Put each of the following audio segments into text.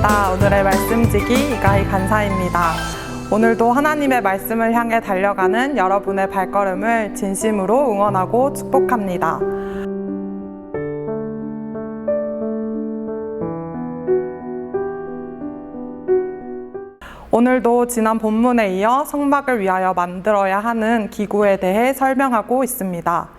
반갑습니다. 오늘의 말씀지기 이가희 간사입니다. 오늘도 하나님의 말씀을 향해 달려가는 여러분의 발걸음을 진심으로 응원하고 축복합니다. 오늘도 지난 본문에 이어 성막을 위하여 만들어야 하는 기구에 대해 설명하고 있습니다.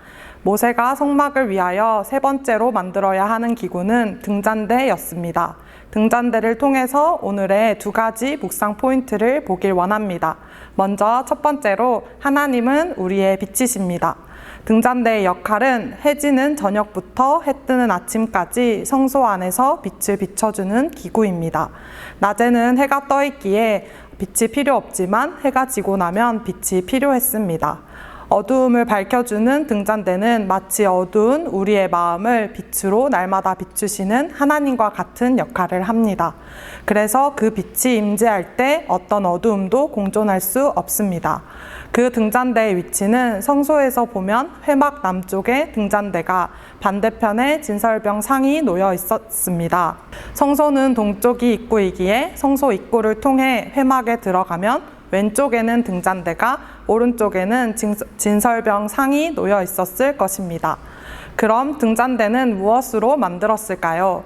모세가 성막을 위하여 세 번째로 만들어야 하는 기구는 등잔대였습니다. 등잔대를 통해서 오늘의 두 가지 묵상 포인트를 보길 원합니다. 먼저 첫 번째로 하나님은 우리의 빛이십니다. 등잔대의 역할은 해 지는 저녁부터 해 뜨는 아침까지 성소 안에서 빛을 비춰주는 기구입니다. 낮에는 해가 떠 있기에 빛이 필요 없지만 해가 지고 나면 빛이 필요했습니다. 어두움을 밝혀주는 등잔대는 마치 어두운 우리의 마음을 빛으로 날마다 비추시는 하나님과 같은 역할을 합니다. 그래서 그 빛이 임재할 때 어떤 어두움도 공존할 수 없습니다. 그 등잔대의 위치는 성소에서 보면 회막 남쪽에 등잔대가 반대편에 진설병 상이 놓여 있었습니다. 성소는 동쪽이 입구이기에 성소 입구를 통해 회막에 들어가면 왼쪽에는 등잔대가 오른쪽에는 진설병 상이 놓여 있었을 것입니다. 그럼 등잔대는 무엇으로 만들었을까요?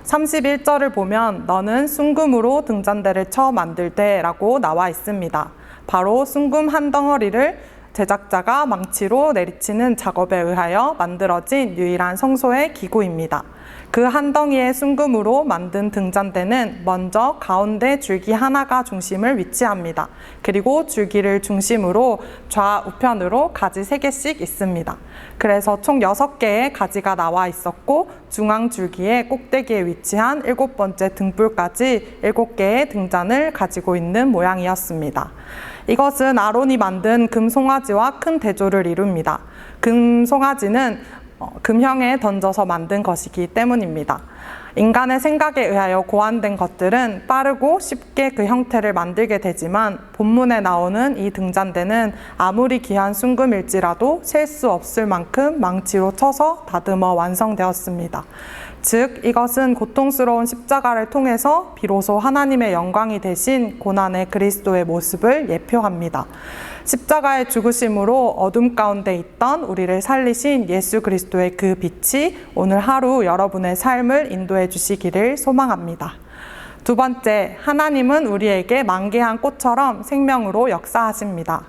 31절을 보면 너는 순금으로 등잔대를 쳐 만들 때 라고 나와 있습니다. 바로 순금 한 덩어리를 제작자가 망치로 내리치는 작업에 의하여 만들어진 유일한 성소의 기구입니다. 그 한 덩이의 순금으로 만든 등잔대는 먼저 가운데 줄기 하나가 중심을 위치합니다. 그리고 줄기를 중심으로 좌우편으로 가지 3개씩 있습니다. 그래서 총 6개의 가지가 나와 있었고 중앙 줄기의 꼭대기에 위치한 7번째 등불까지 7개의 등잔을 가지고 있는 모양이었습니다. 이것은 아론이 만든 금 송아지와 큰 대조를 이룹니다. 금 송아지는 금형에 던져서 만든 것이기 때문입니다. 인간의 생각에 의하여 고안된 것들은 빠르고 쉽게 그 형태를 만들게 되지만 본문에 나오는 이 등잔대는 아무리 귀한 순금일지라도 셀 수 없을 만큼 망치로 쳐서 다듬어 완성되었습니다. 즉 이것은 고통스러운 십자가를 통해서 비로소 하나님의 영광이 되신 고난의 그리스도의 모습을 예표합니다. 십자가의 죽으심으로 어둠 가운데 있던 우리를 살리신 예수 그리스도의 그 빛이 오늘 하루 여러분의 삶을 인도해 주시기를 소망합니다. 두 번째, 하나님은 우리에게 만개한 꽃처럼 생명으로 역사하십니다.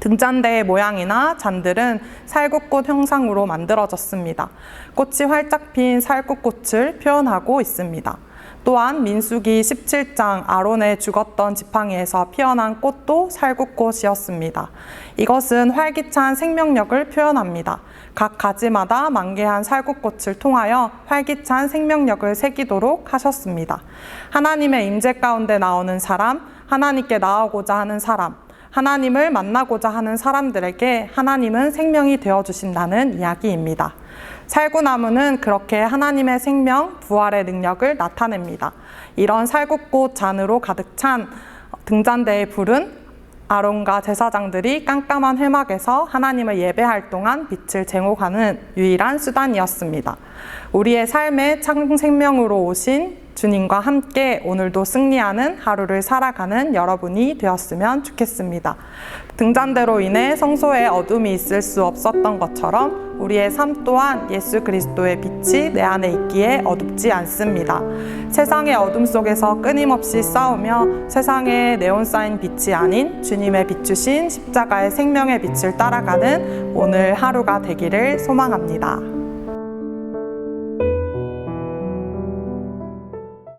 등잔대의 모양이나 잔들은 살구꽃 형상으로 만들어졌습니다. 꽃이 활짝 핀 살구꽃을 표현하고 있습니다. 또한 민수기 17장 아론의 죽었던 지팡이에서 피어난 꽃도 살구꽃이었습니다. 이것은 활기찬 생명력을 표현합니다. 각 가지마다 만개한 살구꽃을 통하여 활기찬 생명력을 새기도록 하셨습니다. 하나님의 임재 가운데 나오는 사람, 하나님께 나아오고자 하는 사람, 하나님을 만나고자 하는 사람들에게 하나님은 생명이 되어주신다는 이야기입니다. 살구나무는 그렇게 하나님의 생명, 부활의 능력을 나타냅니다. 이런 살구꽃 잔으로 가득 찬 등잔대의 불은 아론과 제사장들이 깜깜한 회막에서 하나님을 예배할 동안 빛을 쟁호하는 유일한 수단이었습니다. 우리의 삶에 참 생명으로 오신 주님과 함께 오늘도 승리하는 하루를 살아가는 여러분이 되었으면 좋겠습니다. 등잔대로 인해 성소에 어둠이 있을 수 없었던 것처럼 우리의 삶 또한 예수 그리스도의 빛이 내 안에 있기에 어둡지 않습니다. 세상의 어둠 속에서 끊임없이 싸우며 세상에 네온 쌓인 빛이 아닌 주님의 비추신 십자가의 생명의 빛을 따라가는 오늘 하루가 되기를 소망합니다.